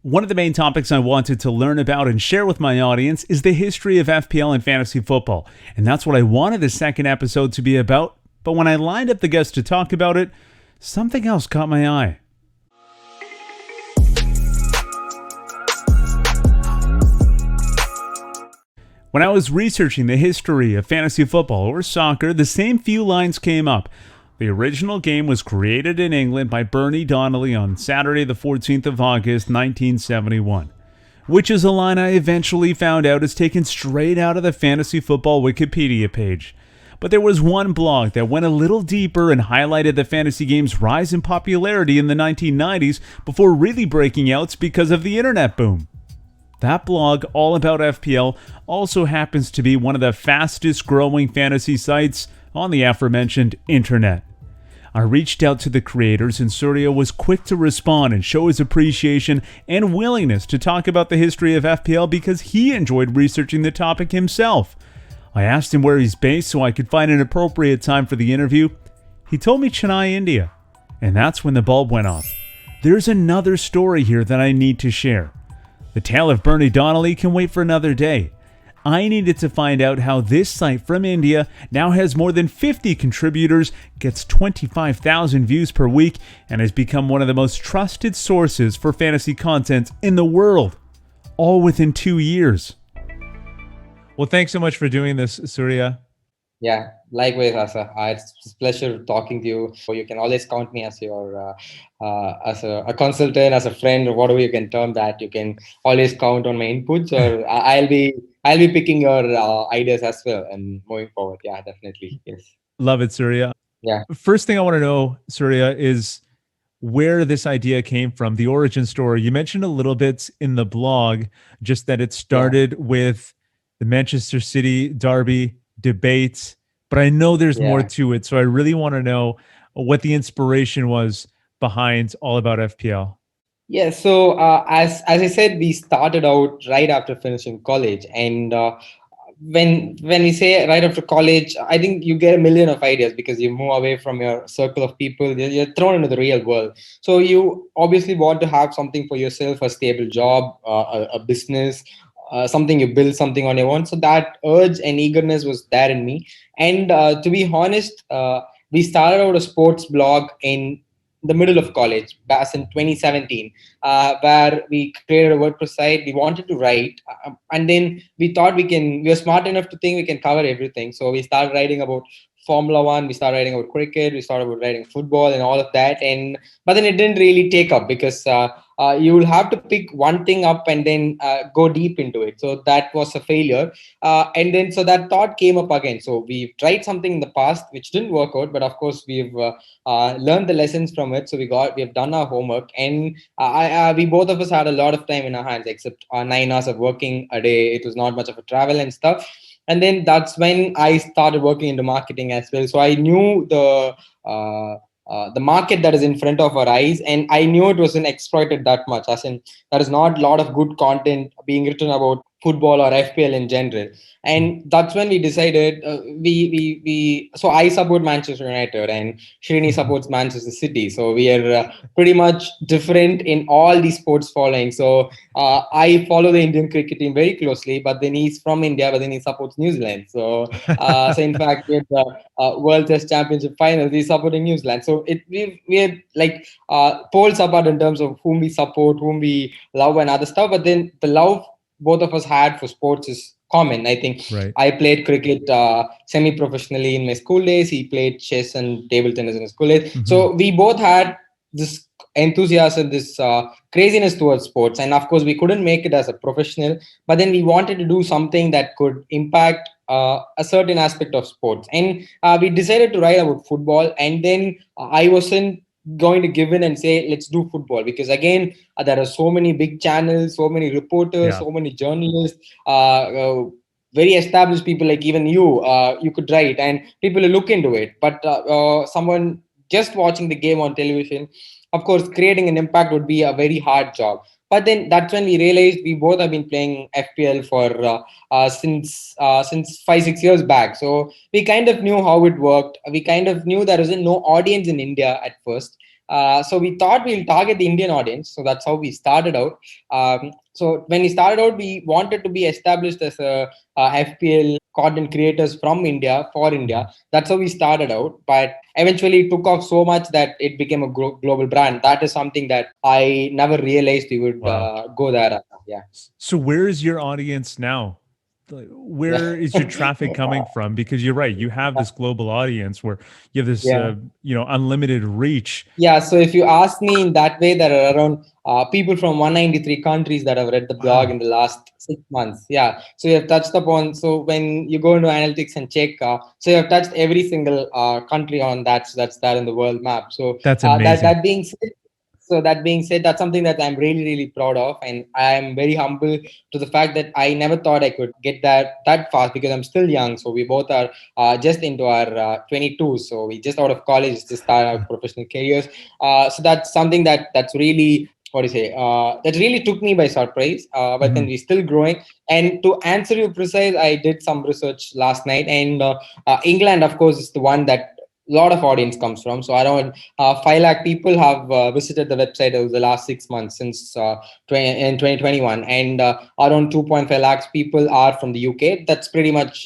One of the main topics I wanted to learn about and share with my audience is the history of FPL and fantasy football, and that's what I wanted the second episode to be about. But when I lined up the guests to talk about it, something else caught my eye. When I was researching the history of fantasy football or soccer, the same few lines came up. The original game was created in England by Bernie Donnelly on Saturday the 14th of August 1971, which is a line I eventually found out is taken straight out of the fantasy football Wikipedia page. But there was one blog that went a little deeper and highlighted the fantasy game's rise in popularity in the 1990s before really breaking out because of the internet boom. That blog, All About FPL, also happens to be one of the fastest growing fantasy sites on the aforementioned internet. I reached out to the creators and Surya was quick to respond and show his appreciation and willingness to talk about the history of FPL because he enjoyed researching the topic himself. I asked him where he's based so I could find an appropriate time for the interview. He told me Chennai, India. And that's when the bulb went off. There's another story here that I need to share. The tale of Bernie Donnelly can wait for another day. I needed to find out how this site from India now has more than 50 contributors, gets 25,000 views per week, and has become one of the most trusted sources for fantasy content in the world. All within 2 years. Well, thanks so much for doing this, Surya. Yeah, likewise, Asa. It's a pleasure talking to you. You can always count me as your as a consultant, as a friend, or whatever you can term that. You can always count on my inputs, or I'll be picking your ideas as well and moving forward. Yeah, definitely. Yes. Love it, Surya. Yeah. First thing I want to know, Surya, is where this idea came from, the origin story. You mentioned a little bit in the blog, just that it started with the Manchester City derby debate, but I know there's more to it. So I really want to know what the inspiration was behind All About FPL. Yeah, so as I said, we started out right after finishing college, and when we say right after college, I think you get a million of ideas because you move away from your circle of people. You're thrown into the real world. So you obviously want to have something for yourself, a stable job, a business, something you build something on your own. So that urge and eagerness was there in me. And to be honest, we started out a sports blog in the middle of college, back in 2017, where we created a WordPress site. We wanted to write, and then we thought we were smart enough to think we can cover everything. So we started writing about Formula One, we started writing about cricket, we started about writing football and all of that. But then it didn't really take up because you will have to pick one thing up and then go deep into it. So that was a failure. And then so that thought came up again. So we've tried something in the past which didn't work out, but of course we've learned the lessons from it. So we have done our homework, and we both of us had a lot of time in our hands, except 9 hours of working a day. It was not much of a travel and stuff. And then that's when I started working into marketing as well. So I knew the market that is in front of our eyes, and I knew it wasn't exploited that much. As in, there is not a lot of good content being written about football or FPL in general. And that's when we decided so I support Manchester United and Srini supports Manchester City. So we are pretty much different in all the sports following. So I follow the Indian cricket team very closely, but then he's from India, but then he supports New Zealand. So so in fact, with the World Test Championship final, he's supporting New Zealand. So we're like poles apart in terms of whom we support, whom we love, and other stuff. But then the love both of us had for sports is common. I think I played cricket semi-professionally in my school days. He played chess and table tennis in his school days. Mm-hmm. So we both had this enthusiasm, this craziness towards sports. And of course, we couldn't make it as a professional, but then we wanted to do something that could impact a certain aspect of sports. And we decided to write about football. And then I wasn't going to give in and say let's do football, because again there are so many big channels, so many reporters, so many journalists, very established people like even you could write and people will look into it. But someone just watching the game on television, of course creating an impact would be a very hard job. But then that's when we realized we both have been playing FPL for since 5-6 years back. So we kind of knew how it worked. We kind of knew there was no audience in India at first. So we thought we'll target the Indian audience. So that's how we started out. So when we started out, we wanted to be established as a FPL content creators from India for India. That's how we started out. But eventually, it took off so much that it became a global brand. That is something that I never realized we would Wow. go there. Yeah. So where is your audience now? Like, where is your traffic coming from? Because you're right, you have this global audience where you have this, Yeah. unlimited reach. Yeah, so if you ask me in that way, there are around people from 193 countries that have read the blog in Wow, the last 6 months. Yeah, so you have touched upon. So when you go into analytics and check, so you have touched every single country on that's there in the world map. So that's that amazing. that being said, that's something that I'm really really proud of, and I am very humble to the fact that I never thought I could get that fast because I'm still young. So we both are just into our 22, so we just out of college, just start our professional careers. So that's something that's really what do you say? That really took me by surprise. But then Mhm. we're still growing. And to answer you precise, I did some research last night, and England, of course, is the one that a lot of audience comes from. So around 5 lakh people have visited the website over the last 6 months since 2021, and around 2.5 lakhs people are from the UK. That's pretty much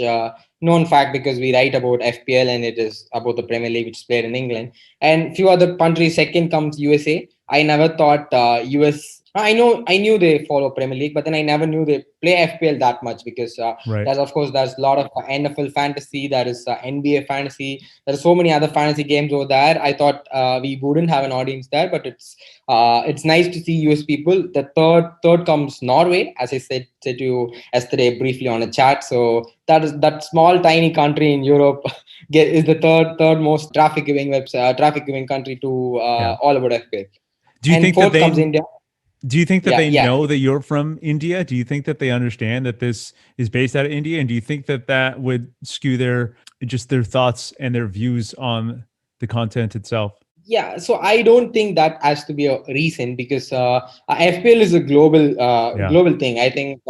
known fact because we write about FPL and it is about the Premier League, which is played in England and few other countries. Second comes USA. I never thought US. I knew they follow Premier League, but then I never knew they play FPL that much because Right. there's a lot of NFL fantasy, there is NBA fantasy, there are so many other fantasy games over there. I thought we wouldn't have an audience there, but it's nice to see US people. The third comes Norway, as I said to you yesterday briefly on a chat. So that small tiny country in Europe is the third most traffic giving website, traffic giving country to Yeah. all about FPL. Do you And think that fourth they comes India. do you think that Yeah, they yeah. know that you're from India? Do you think that they understand that this is based out of India? And do you think that that would skew their thoughts and their views on the content itself? Yeah, so I don't think that has to be a reason because FPL is a Yeah. global thing. I think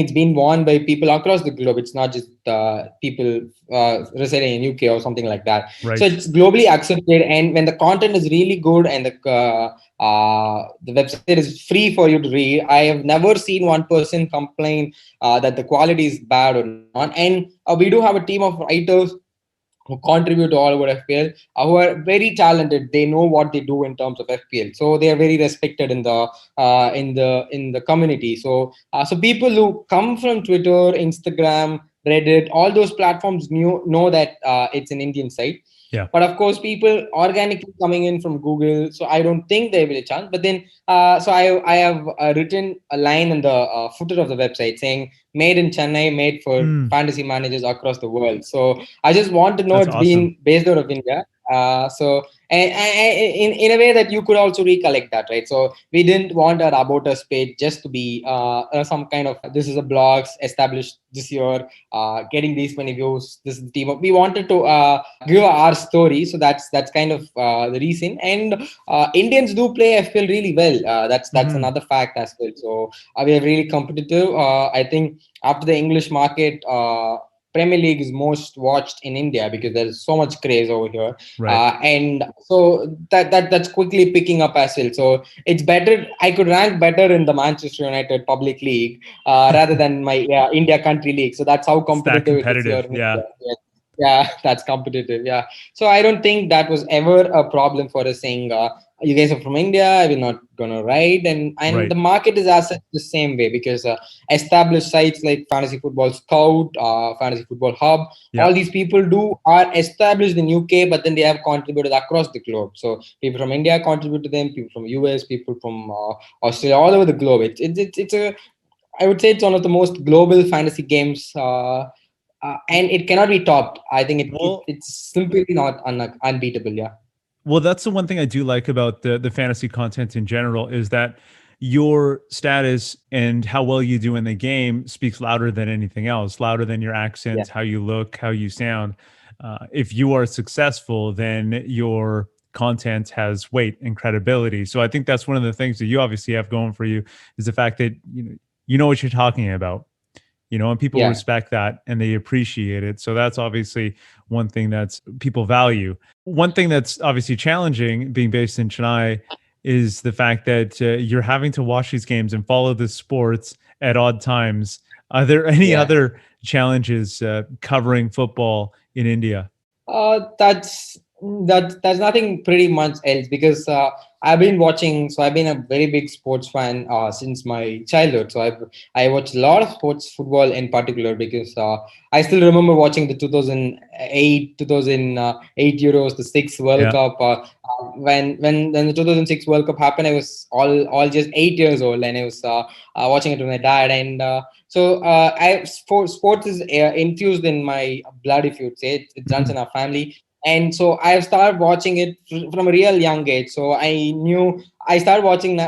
it's been worn by people across the globe. It's not just people residing in UK or something like that. So Right. it's globally accepted, and when the content is really good and the website is free for you to read, I have never seen one person complain that the quality is bad or not. And we do have a team of writers who contribute to all over FPL, who are very talented. They know what they do in terms of FPL, so they are very respected in the community. So people who come from Twitter, Instagram, Reddit, all those platforms know that it's an Indian site. Yeah. But of course, people organically coming in from Google, so I don't think there will be a chance. But then, so I have written a line in the footer of the website saying "Made in Chennai, made for Mm, fantasy managers across the world." So I just want to know that's it's awesome. been based out of India. So in a way that you could also recollect that, right? So we didn't want our about us page just to be some kind of this is a blogs established this year, getting these many views. This is the team. We wanted to give our story, so that's kind of the reason. And Indians do play FPL really well. That's Hmm. another fact as well. So we are really competitive. I think after the English market, Premier League is most watched in India because there's so much craze over here, Right. and so that's quickly picking up as well. So it's better. I could rank better in the Manchester United Public League rather than my India Country League. So that's how It's that competitive it is here competitive. in Yeah. India. Yeah, that's competitive. Yeah, so I don't think that was ever a problem for us saying you guys are from India, we're not gonna write. And Right. the market is as such the same way because established sites like Fantasy Football Scout, Fantasy Football Hub, Yeah. all these people do are established in UK, but then they have contributed across the globe. So people from India contribute to them, people from US, people from Australia, all over the globe. It's a I would say it's one of the most global fantasy games, and it cannot be topped. I think Well, it's simply not unbeatable. Yeah. Well, that's the one thing I do like about the fantasy content in general is that your status and how well you do in the game speaks louder than anything else, louder than your Yeah. accent, how you look, how you sound. If you are successful, then your content has weight and credibility. So I think that's one of the things that you obviously have going for you is the fact that you know what you're talking about. and people Yeah. respect that and they appreciate it. So that's obviously one thing that's people value. One thing that's obviously challenging being based in Chennai is the fact that you're having to watch these games and follow the sports at odd times. Are there any Yeah. other challenges covering football in India? That's nothing pretty much else because I've been watching. So I've been a very big sports fan since my childhood. So I watch a lot of sports, football in particular, because I still remember watching the 2008 Euros, the sixth World Yeah. Cup. When the 2006 World Cup happened, I was all just 8 years old, and I was watching it with my dad. And sports is infused in my blood, if you'd say. It runs Mhm. in our family. And so I've started watching it from a real young age. So I started watching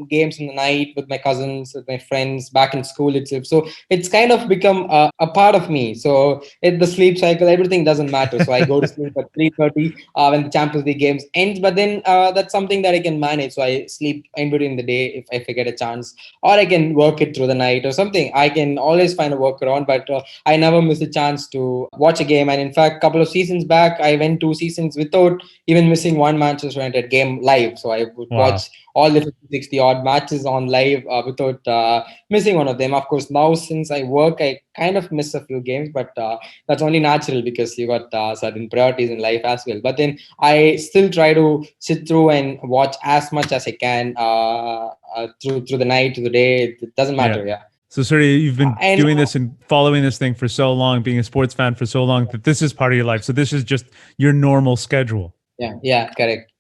games in the night with my cousins, with my friends back in school itself. So it's kind of become a part of me. So the sleep cycle, everything doesn't matter. So I go to sleep at 3:30 when the Champions League games ends. But then that's something that I can manage. So I sleep in between the day if I get a chance, or I can work it through the night or something. I can always find a workaround, but I never miss a chance to watch a game. And in fact, a couple of seasons back, I went 2 seasons without even missing one Manchester United game live. So I would Wow. watch all the 50, 60 odd matches on live without missing one of them. Of course, now since I work, I kind of miss a few games, but that's only natural because you got certain priorities in life as well. But then I still try to sit through and watch as much as I can through the night, to the day. It doesn't Yeah. matter. Yeah. So, Surya, you've been And doing this and following this thing for so long, being a sports fan for so long, that this is part of your life. So, this is just your normal schedule. yeah, correct.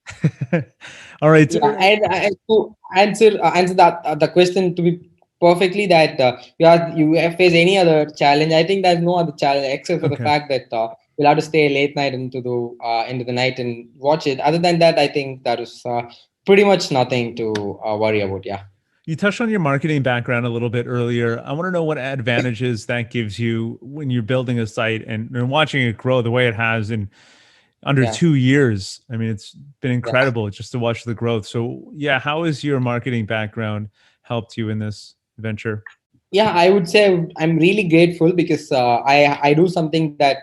All right. Yeah, and to answer that the question to be perfectly, that you have faced any other challenge. I think there's no other challenge except for the Okay. fact that you'll have to stay late night into the night and watch it. Other than that, I think that is pretty much nothing to worry about. Yeah. You touched on your marketing background a little bit earlier. I want to know what advantages that gives you when you're building a site and watching it grow the way it has in under Yeah. 2 years. I mean, it's been Yeah. incredible just to watch the growth. So, yeah, how has your marketing background helped you in this venture? Yeah, I would say I'm really grateful because I do something that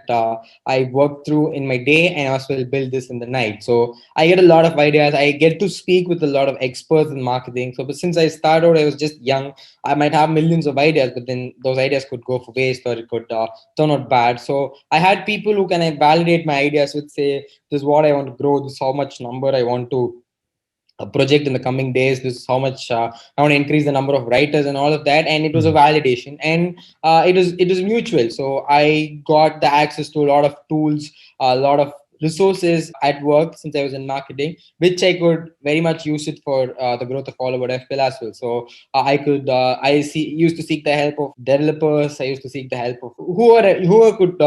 I work through in my day and as well build this in the night. So I get a lot of ideas. I get to speak with a lot of experts in marketing. So, but since I started out, I was just young. I might have millions of ideas, but then those ideas could go for waste, or it could turn out bad. So I had people who can validate my ideas with, say, this is what I want to grow, this is how much number I want to a project in the coming days, this is how much I want to increase the number of writers and all of that. And it was a Mhm. validation, and it was mutual. So I got the access to a lot of tools, a lot of resources at work since I was in marketing, which I could very much use it for the growth of all about FPL as well. So I could used to seek the help of developers. I used to seek the help of whoever could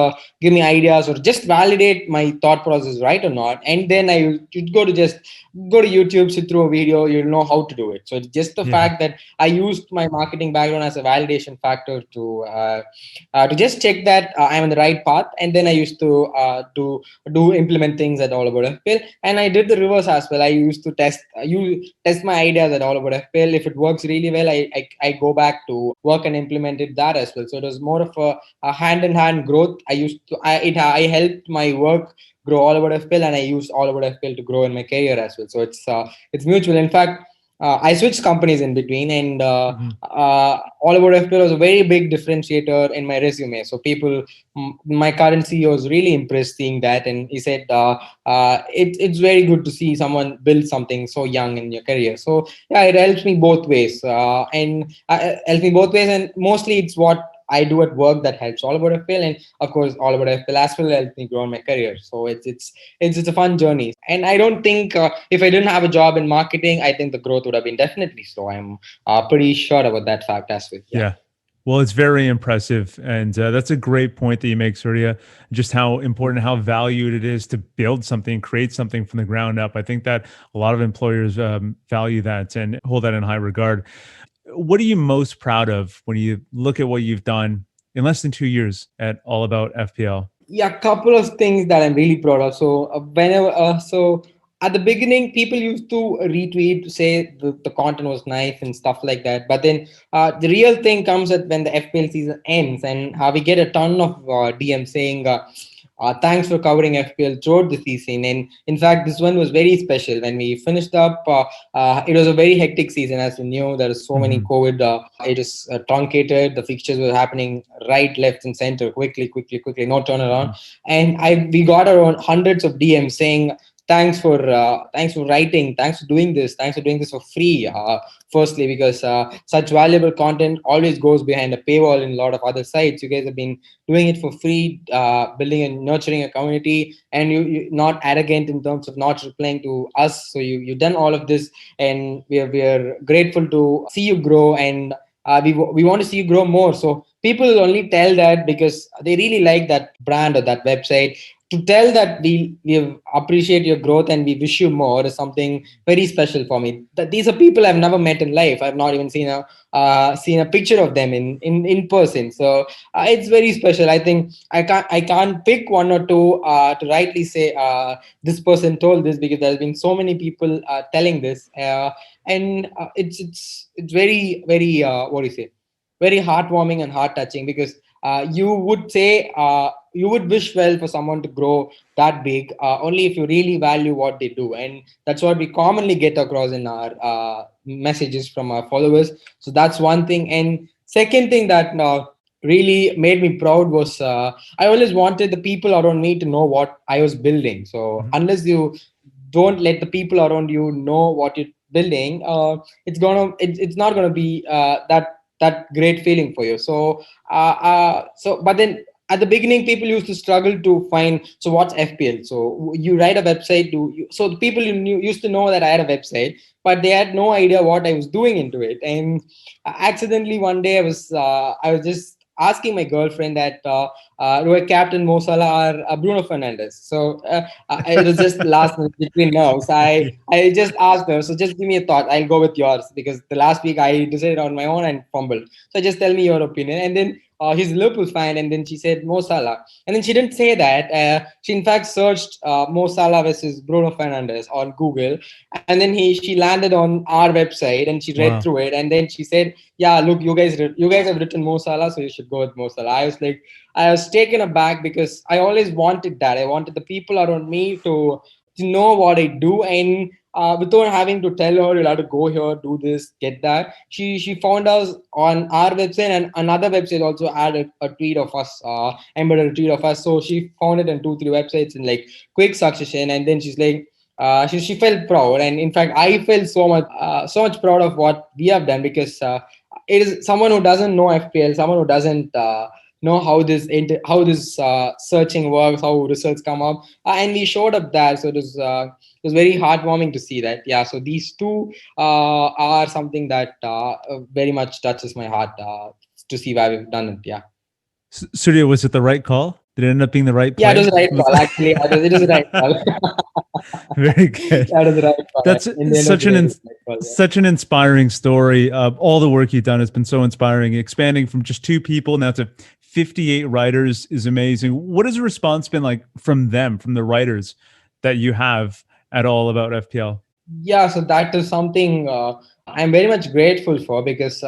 give me ideas or just validate my thought process right or not. And then I would go to YouTube, sit through a video, you'll know how to do it. So it's just the Yeah. fact that I used my marketing background as a validation factor to just check that I'm on the right path, and then I used to do implement things at All About FPL, and I did the reverse as well. I used to test my ideas at All About FPL. If it works really well, I go back to work and implemented that as well. So it was more of a hand in hand growth. I helped my work grow All About FPL, and I use All About FPL to grow in my career as well. So it's mutual. In fact, I switched companies in between, and Mhm. All About FPL was a very big differentiator in my resume. So my current CEO was really impressed seeing that, and he said, "It's very good to see someone build something so young in your career." So yeah, it helps me both ways, and mostly it's what I do at work that helps All About FPL, and of course, All About FPL as well helped me grow in my career. So it's a fun journey, and I don't think if I didn't have a job in marketing, I think the growth would have been definitely slow. I'm pretty sure about that fact as well. Yeah. Yeah. Well, it's very impressive. And that's a great point that you make, Surya, just how important, how valued it is to build something, create something from the ground up. I think that a lot of employers value that and hold that in high regard. What are you most proud of when you look at what you've done in less than 2 years at All About FPL? Yeah, couple of things that I'm really proud of. So at the beginning, people used to retweet, say the content was nice and stuff like that. But then the real thing comes at when the FPL season ends, and we get a ton of DM saying, thanks for covering FPL throughout the season. And in fact, this one was very special. When we finished up, it was a very hectic season. As we knew, there was so many Mhm. COVID. It is truncated. The fixtures were happening right, left, and center, quickly, quickly, quickly, no turnaround. Mhm. And we got around hundreds of DMs saying, thanks for writing, thanks for doing this, thanks for doing this for free, firstly, because such valuable content always goes behind a paywall in a lot of other sites. You guys have been doing it for free, building and nurturing a community, and you not arrogant in terms of not replying to us. So you've done all of this, and we are grateful to see you grow, and we want to see you grow more. So people only tell that because they really like that brand or that website. To tell that we appreciate your growth and we wish you more is something very special for me. That these are people I've never met in life. I've not even seen a picture of them in person. So it's very special. I think I can't pick one or two to rightly say this person told this, because there's been so many people telling this, and it's very very what do you say, very heartwarming and heart touching, because you would say you would wish well for someone to grow that big, only if you really value what they do. And that's what we commonly get across in our messages from our followers. So that's one thing. And second thing that really made me proud was I always wanted the people around me to know what I was building. So Mhm. unless you don't let the people around you know what you're building, it's not gonna be that great feeling for you. So but then at the beginning, people used to struggle to find, so what's FPL. So you write a website, so the people used to know that I had a website, but they had no idea what I was doing into it. And accidentally one day I was just asking my girlfriend that do I captain Mo Salah or Bruno Fernandes. So it was just last minute between nerves. I just asked her, so just give me a thought. I'll go with yours, because the last week I decided on my own and fumbled. So just tell me your opinion. And then he's Liverpool fan, and then she said Mo Salah, and then she didn't say that. She in fact searched Mo Salah versus Bruno Fernandes on Google, and then she landed on our website, and she read Wow. through it, and then she said, "Yeah, look, you guys have written Mo Salah, so you should go with Mo Salah." I was taken aback, because I always wanted that. I wanted the people around me to know what I do, and without having to tell her, you'll have to go here, do this, get that. She found us on our website, and another website also had a tweet of us, embedded a tweet of us. So she found it in 2 3 websites in like quick succession, and then she's like. She felt proud, and in fact, I felt so much proud of what we have done, because it is someone who doesn't know FPL, someone who doesn't know how this searching works, how results come up, and we showed up there. So it was very heartwarming to see that. Yeah, so these two are something that very much touches my heart, to see why we've done it. Yeah. Surya, was it the right call? Did it end up being the right Yeah, it was play? the right call. Actually, it was the right call. Very good. That was the right call. That's In the end of the day, it was the right call. Yeah. such an inspiring story. All the work you've done has been so inspiring. Expanding from just 2 people now to 58 writers is amazing. What has the response been like from them, from the writers that you have at All About FPL? Yeah, so that is something I'm very much grateful for, because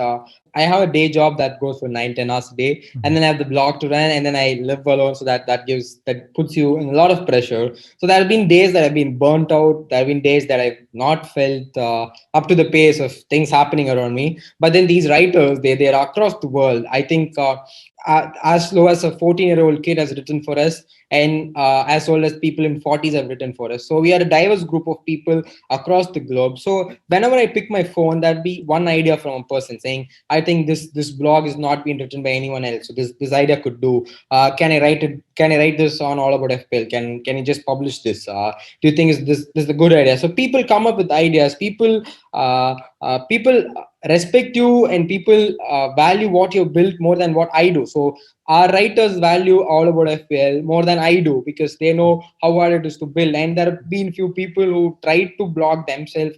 I have a day job that goes for 9 10 hours a day, and Mhm. then I have the blog to run, and then I live alone. So that puts you in a lot of pressure. So there have been days that I've been burnt out. There have been days that I've not felt up to the pace of things happening around me. But then these writers, they are across the world. I think as low as a 14-year-old kid has written for us, and as old as people in 40s have written for us. So we are a diverse group of people across the globe. So whenever I pick my phone, that'd be one idea from a person saying, I think this blog is not being written by anyone else. So this idea could do. Can I write it? Can I write this on All About FPL? Can you just publish this? Do you think is this is a good idea? So people come up with ideas. People respect you, and people value what you built more than what I do. So our writers value All About FPL more than I do, because they know how hard it is to build. And there have been few people who tried to blog themselves,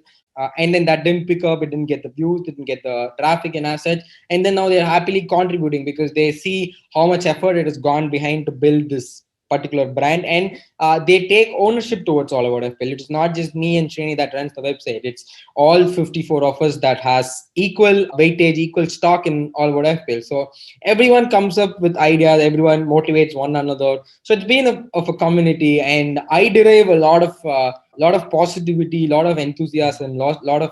and then that didn't pick up, it didn't get the views, didn't get the traffic and as such. And then now they're happily contributing, because they see how much effort it has gone behind to build this particular brand, and they take ownership towards All About FPL. It's not just me and Srini that runs the website. It's all 54 of us that has equal weightage, equal stock in All About FPL. So everyone comes up with ideas, everyone motivates one another. So it's been of a community, and I derive a lot of positivity, lot of enthusiasm, lot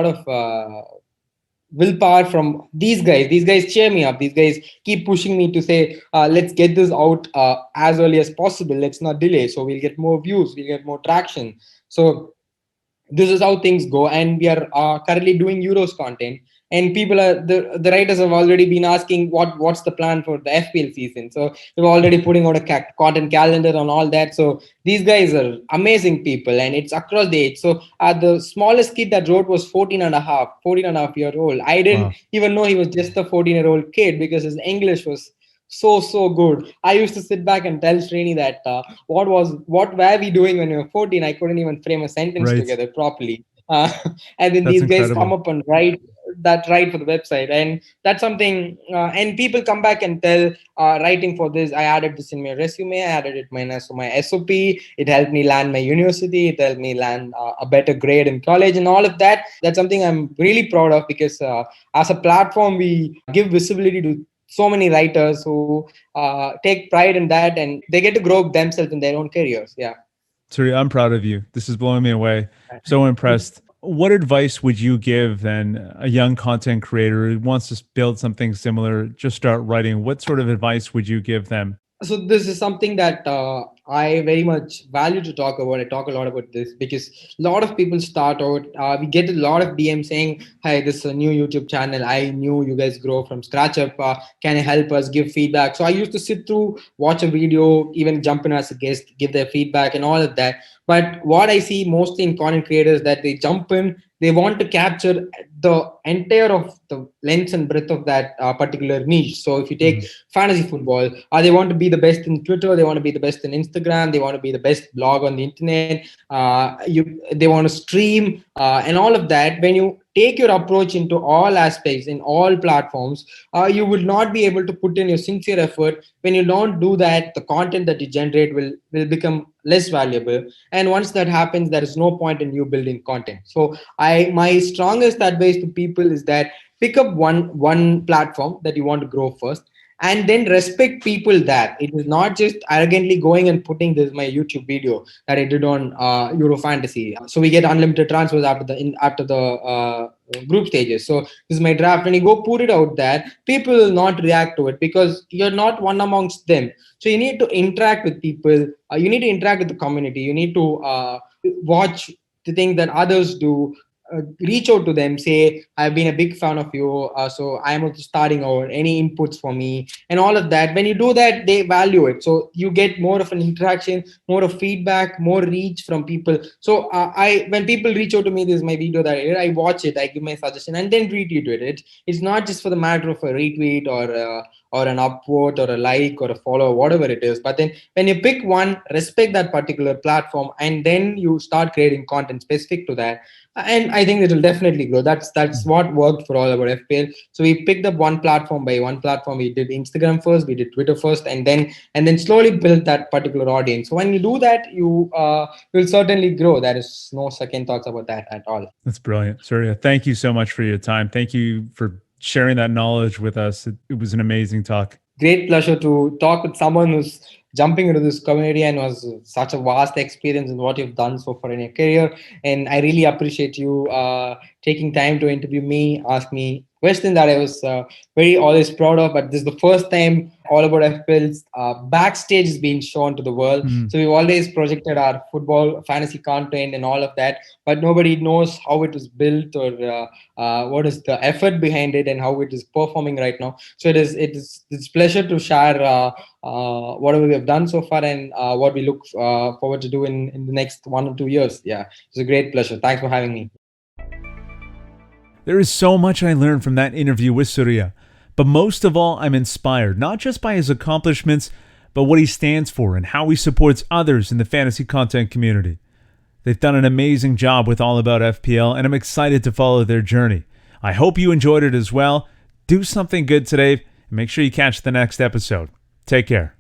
of willpower from these guys. These guys cheer me up. These guys keep pushing me to say, let's get this out as early as possible. Let's not delay. So we'll get more views, we'll get more traction. So this is how things go, and we are currently doing Euros content, and people are the writers have already been asking what's the plan for the FPL season. So we're already putting out a content calendar and all that. So these guys are amazing people, and it's across the age. So the smallest kid that wrote was 14 and a half year old. I didn't even know he was just a 14-year-old kid because his English was so good. I used to sit back and tell Srini that what were we doing when we were 14? I couldn't even frame a sentence together properly. And then That's these guys incredible. come up and write for the website, and that's something. And people come back and tell, writing for this, I added this in my resume, I added it my SOP. It helped me land my university. It helped me land a better grade in college, and all of that. That's something I'm really proud of, because as a platform, we give visibility to so many writers who take pride in that, and they get to grow themselves in their own careers. Yeah. Surya, I'm proud of you. This is blowing me away. So impressed. What advice would you give then a young content creator who wants to build something similar, just start writing? What sort of advice would you give them? So this is something that I very much value to talk about. I talk a lot about this because a lot of people start out. We get a lot of DMs saying, "Hi, this is a new YouTube channel. I knew you guys grow from scratch up. Can you help us? Give feedback?" So I used to sit through, watch a video, even jump in as a guest, give their feedback and all of that. But what I see mostly in content creators, that they jump in, they want to capture the entire of the length and breadth of that particular niche. So if you take fantasy football, they want to be the best in Twitter, they want to be the best in Instagram, they want to be the best blog on the internet, they want to stream and all of that. When you take your approach into all aspects in all platforms, you will not be able to put in your sincere effort. When you don't do that, the content that you generate will become less valuable, and once that happens, there is no point in you building content. So my strongest advice to people is that pick up one platform that you want to grow first, and then respect people that it is not just arrogantly going and putting this my YouTube video that I did on Euro Fantasy. So we get unlimited transfers after the group stages. So this is my draft. When you go put it out there, people will not react to it because you're not one amongst them. So you need to interact with people. You need to interact with the community. You need to watch the things that others do. Reach out to them, say, I've been a big fan of you, so I'm also starting out, any inputs for me and all of that. When you do that, they value it, so you get more of an interaction, more of feedback, more reach from people. So I when people reach out to me, this is my video that I watch it, I give my suggestion and then retweet it. It's not just for the matter of a retweet or an upvote or a like or a follow, whatever it is. But then when you pick one, respect that particular platform, and then you start creating content specific to that, and I think it will definitely grow. That's what worked for All About FPL. So we picked up one platform by one platform. We did Instagram first, we did Twitter first, and then slowly built that particular audience. So when you do that, you will certainly grow. There is no second thoughts about that at all. That's brilliant. Surya, thank you so much for your time. Thank you for sharing that knowledge with us. It was an amazing talk. Great pleasure to talk with someone who's jumping into this community and was such a vast experience in what you've done so far in your career. And I really appreciate you taking time to interview me, ask me questions that I was very always proud of. But this is the first time All About FPL's backstage is being shown to the world. So we've always projected our football fantasy content and all of that, but nobody knows how it was built or what is the effort behind it and how it is performing right now. So it's pleasure to share whatever we have done so far and what we look forward to do in the next 1 or 2 years. Yeah, it's a great pleasure. Thanks for having me. There is so much I learned from that interview with Surya, but most of all, I'm inspired not just by his accomplishments, but what he stands for and how he supports others in the fantasy content community. They've done an amazing job with All About FPL, and I'm excited to follow their journey. I hope you enjoyed it as well. Do something good today, and make sure you catch the next episode. Take care.